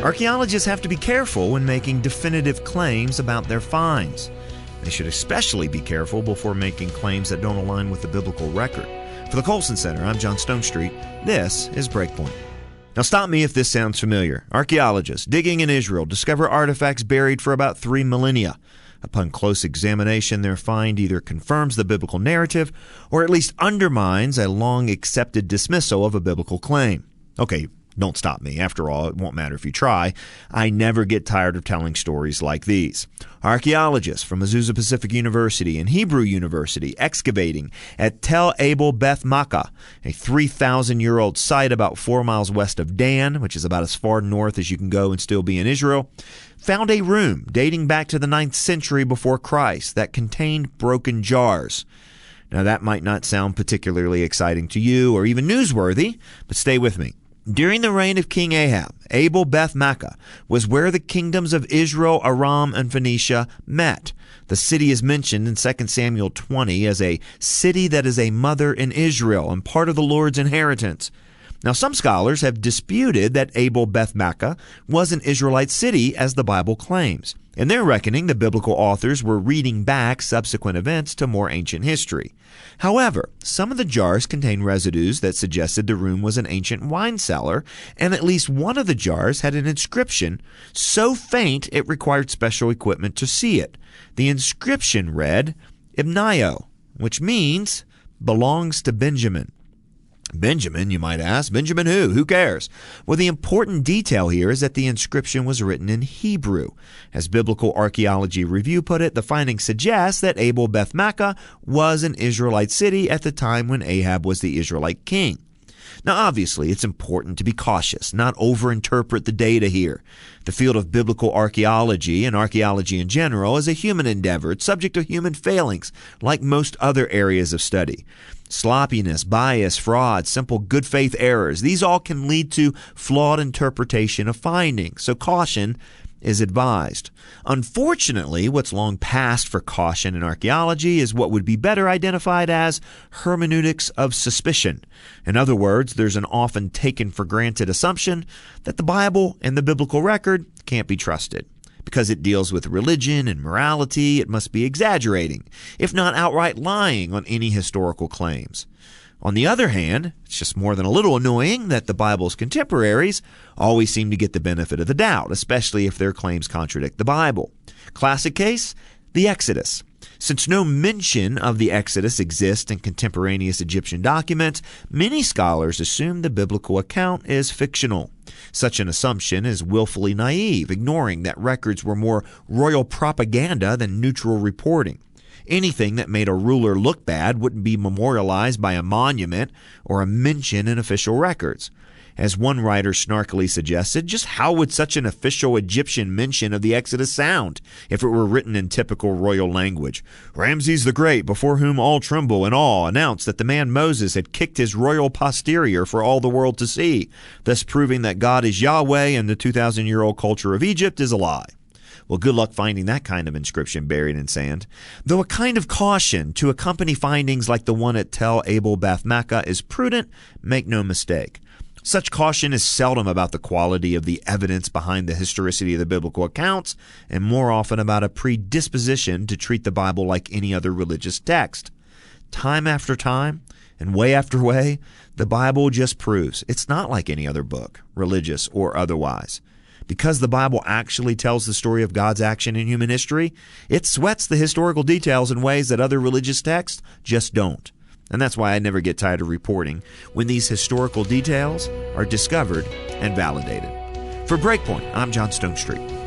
Archaeologists have to be careful when making definitive claims about their finds. They should especially be careful before making claims that don't align with the biblical record. For the Colson Center, I'm John Stonestreet. This is Breakpoint. Now stop me if this sounds familiar. Archaeologists digging in Israel discover artifacts buried for about 3 millennia. Upon close examination, their find either confirms the biblical narrative or at least undermines a long-accepted dismissal of a biblical claim. Okay, don't stop me. After all, it won't matter if you try. I never get tired of telling stories like these. Archaeologists from Azusa Pacific University and Hebrew University excavating at Tel Abel Beth Maacah, a 3,000-year-old site about 4 miles west of Dan, which is about as far north as you can go and still be in Israel, found a room dating back to the 9th century before Christ that contained broken jars. Now, that might not sound particularly exciting to you or even newsworthy, but stay with me. During the reign of King Ahab, Abel Beth Maacah was where the kingdoms of Israel, Aram, and Phoenicia met. The city is mentioned in 2 Samuel 20 as a city that is a mother in Israel and part of the Lord's inheritance. Now, some scholars have disputed that Abel Beth Maacah was an Israelite city, as the Bible claims. In their reckoning, the biblical authors were reading back subsequent events to more ancient history. However, some of the jars contain residues that suggested the room was an ancient wine cellar, and at least one of the jars had an inscription so faint it required special equipment to see it. The inscription read, Ibnio, which means belongs to Benjamin. Benjamin, you might ask. Benjamin who? Who cares? Well, the important detail here is that the inscription was written in Hebrew. As Biblical Archaeology Review put it, the findings suggest that Abel Beth Maacah was an Israelite city at the time when Ahab was the Israelite king. Now, obviously, it's important to be cautious, not overinterpret the data here. The field of biblical archaeology and archaeology in general is a human endeavor. It's subject to human failings, like most other areas of study. Sloppiness, bias, fraud, simple good faith errors, these all can lead to flawed interpretation of findings, so caution is advised. Unfortunately, what's long passed for caution in archaeology is what would be better identified as hermeneutics of suspicion. In other words, there's an often taken for granted assumption that the Bible and the biblical record can't be trusted. Because it deals with religion and morality, it must be exaggerating, if not outright lying on any historical claims. On the other hand, it's just more than a little annoying that the Bible's contemporaries always seem to get the benefit of the doubt, especially if their claims contradict the Bible. Classic case, the Exodus. Since no mention of the Exodus exists in contemporaneous Egyptian documents, many scholars assume the biblical account is fictional. Such an assumption is willfully naive, ignoring that records were more royal propaganda than neutral reporting. Anything that made a ruler look bad wouldn't be memorialized by a monument or a mention in official records. As one writer snarkily suggested, just how would such an official Egyptian mention of the Exodus sound if it were written in typical royal language? Ramses the Great, before whom all tremble in awe, announced that the man Moses had kicked his royal posterior for all the world to see, thus proving that God is Yahweh and the 2,000-year-old culture of Egypt is a lie. Well, good luck finding that kind of inscription buried in sand. Though a kind of caution to accompany findings like the one at Tel Abel Beth Maacah is prudent, make no mistake. Such caution is seldom about the quality of the evidence behind the historicity of the biblical accounts, and more often about a predisposition to treat the Bible like any other religious text. Time after time, and way after way, the Bible just proves it's not like any other book, religious or otherwise. Because the Bible actually tells the story of God's action in human history, it sweats the historical details in ways that other religious texts just don't. And that's why I never get tired of reporting when these historical details are discovered and validated. For Breakpoint, I'm John Stonestreet.